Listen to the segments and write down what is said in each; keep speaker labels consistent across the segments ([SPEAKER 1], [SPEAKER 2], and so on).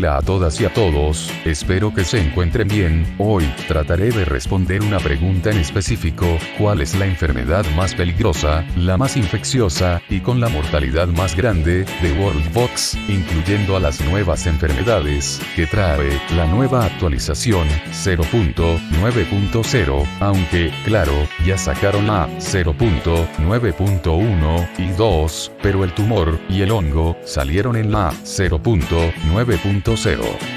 [SPEAKER 1] Hola a todas y a todos, espero que se encuentren bien. Hoy, trataré de responder una pregunta en específico: ¿cuál es la enfermedad más peligrosa, la más infecciosa, y con la mortalidad más grande, de Worldbox, incluyendo a las nuevas enfermedades, que trae la nueva actualización 0.9.0, aunque, claro, ya sacaron la 0.9.1 y 2, pero el tumor y el hongo salieron en la 0.9.0.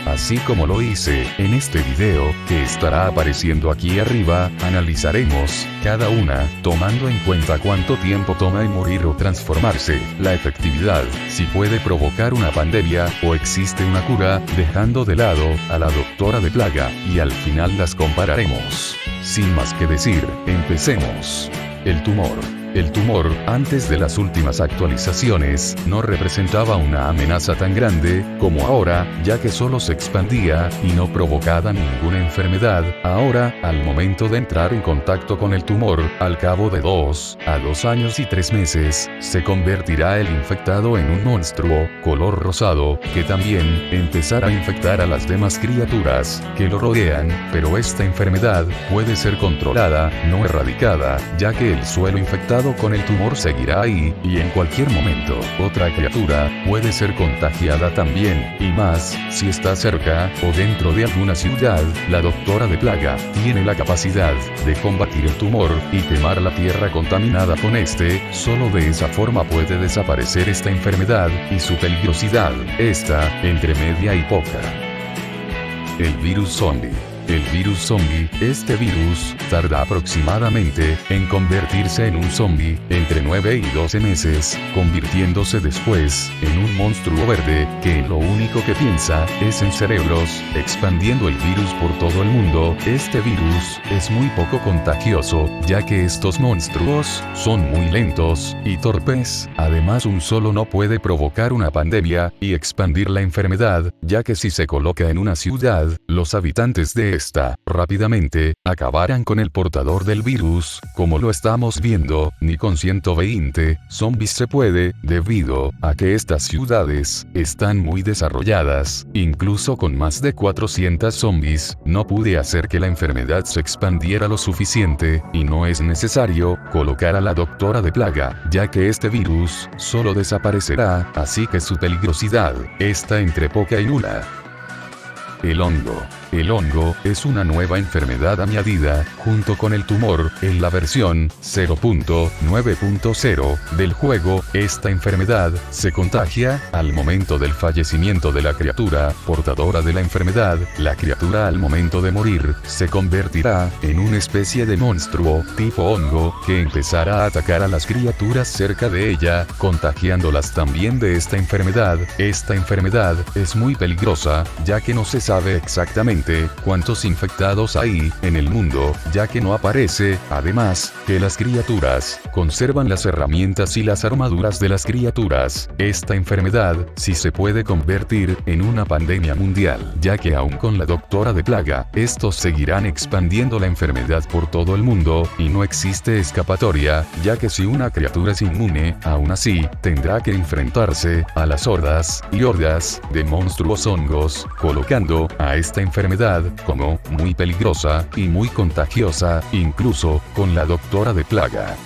[SPEAKER 1] Así como lo hice en este video, que estará apareciendo aquí arriba, analizaremos cada una, tomando en cuenta cuánto tiempo toma en morir o transformarse, la efectividad, si puede provocar una pandemia, o existe una cura, dejando de lado a la doctora de plaga, y al final las compararemos. Sin más que decir, empecemos. El tumor. El tumor, antes de las últimas actualizaciones, no representaba una amenaza tan grande como ahora, ya que solo se expandía y no provocaba ninguna enfermedad. Ahora, al momento de entrar en contacto con el tumor, al cabo de 2 a 2 años y 3 meses, se convertirá el infectado en un monstruo, color rosado, que también empezará a infectar a las demás criaturas que lo rodean, pero esta enfermedad puede ser controlada, no erradicada, ya que el suelo infectado con el tumor seguirá ahí, y en cualquier momento, otra criatura puede ser contagiada también, y más, si está cerca, o dentro de alguna ciudad. La doctora de plaga tiene la capacidad de combatir el tumor, y quemar la tierra contaminada con este. Solo de esa forma puede desaparecer esta enfermedad, y su peligrosidad está entre media y poca. El virus zombie. El virus zombie, este virus, tarda aproximadamente en convertirse en un zombie, entre 9 y 12 meses, convirtiéndose después en un monstruo verde, que lo único que piensa es en cerebros, expandiendo el virus por todo el mundo. Este virus es muy poco contagioso, ya que estos monstruos son muy lentos y torpes. Además, un solo no puede provocar una pandemia y expandir la enfermedad, ya que si se coloca en una ciudad, los habitantes de esta, rápidamente, acabarán con el portador del virus, como lo estamos viendo. Ni con 120 zombies se puede, debido a que estas ciudades están muy desarrolladas. Incluso con más de 400 zombies, no pude hacer que la enfermedad se expandiera lo suficiente, y no es necesario colocar a la doctora de plaga, ya que este virus solo desaparecerá, así que su peligrosidad está entre poca y nula. El hongo. El hongo es una nueva enfermedad añadida, junto con el tumor, en la versión 0.9.0 del juego. Esta enfermedad se contagia al momento del fallecimiento de la criatura portadora de la enfermedad. La criatura, al momento de morir, se convertirá en una especie de monstruo tipo hongo, que empezará a atacar a las criaturas cerca de ella, contagiándolas también de esta enfermedad. Esta enfermedad es muy peligrosa, ya que no se sabe exactamente cuántos infectados hay en el mundo, ya que no aparece. Además, que las criaturas conservan las herramientas y las armaduras de las criaturas. Esta enfermedad sí se puede convertir en una pandemia mundial, ya que aún con la doctora de plaga, estos seguirán expandiendo la enfermedad por todo el mundo, y no existe escapatoria, ya que si una criatura es inmune, aún así, tendrá que enfrentarse a las hordas y hordas de monstruos hongos, colocando a esta enfermedad como muy peligrosa y muy contagiosa, incluso con la doctora de plaga.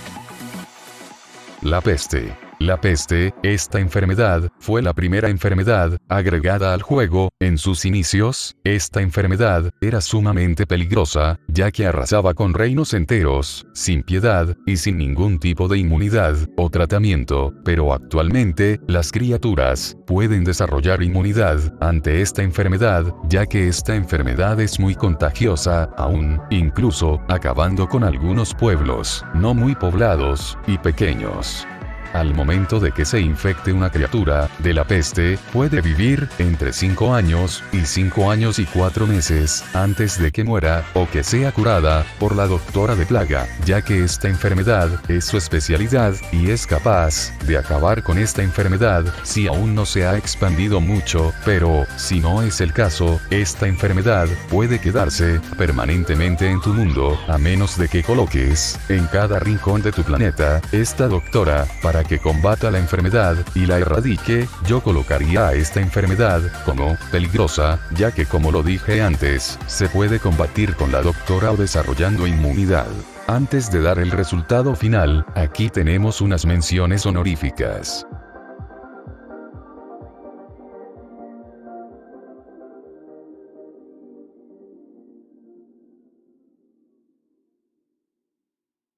[SPEAKER 1] La peste. La peste, esta enfermedad, fue la primera enfermedad agregada al juego. En sus inicios, esta enfermedad era sumamente peligrosa, ya que arrasaba con reinos enteros, sin piedad, y sin ningún tipo de inmunidad o tratamiento. Pero actualmente, las criaturas pueden desarrollar inmunidad ante esta enfermedad, ya que esta enfermedad es muy contagiosa aún, incluso acabando con algunos pueblos no muy poblados y pequeños. Al momento de que se infecte una criatura de la peste, puede vivir entre 5 años y 5 años y 4 meses antes de que muera, o que sea curada por la doctora de plaga, ya que esta enfermedad es su especialidad, y es capaz de acabar con esta enfermedad si aún no se ha expandido mucho. Pero, si no es el caso, esta enfermedad puede quedarse permanentemente en tu mundo, a menos de que coloques en cada rincón de tu planeta esta doctora, para que combata la enfermedad y la erradique, yo colocaría a esta enfermedad como peligrosa, ya que como lo dije antes, se puede combatir con la doctora o desarrollando inmunidad. Antes de dar el resultado final, aquí tenemos unas menciones honoríficas.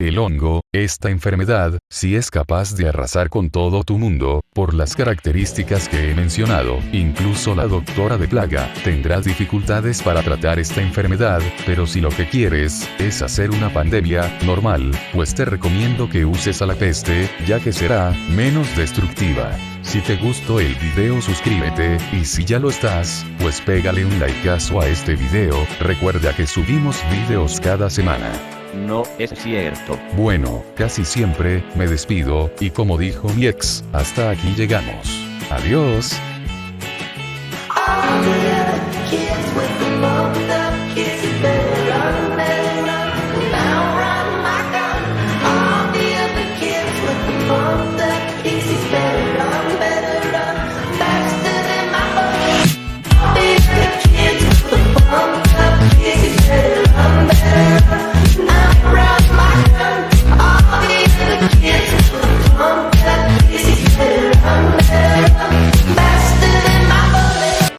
[SPEAKER 1] El hongo, esta enfermedad, si es capaz de arrasar con todo tu mundo, por las características que he mencionado, incluso la doctora de plaga, tendrá dificultades para tratar esta enfermedad, pero si lo que quieres, es hacer una pandemia, normal, pues te recomiendo que uses a la peste, ya que será, menos destructiva. Si te gustó el video suscríbete, y si ya lo estás, pues pégale un likeazo a este video, recuerda que subimos videos cada semana.
[SPEAKER 2] No es cierto.
[SPEAKER 1] Bueno, casi siempre, me despido, y como dijo mi ex, hasta aquí llegamos. Adiós.
[SPEAKER 3] All the other kids with the bump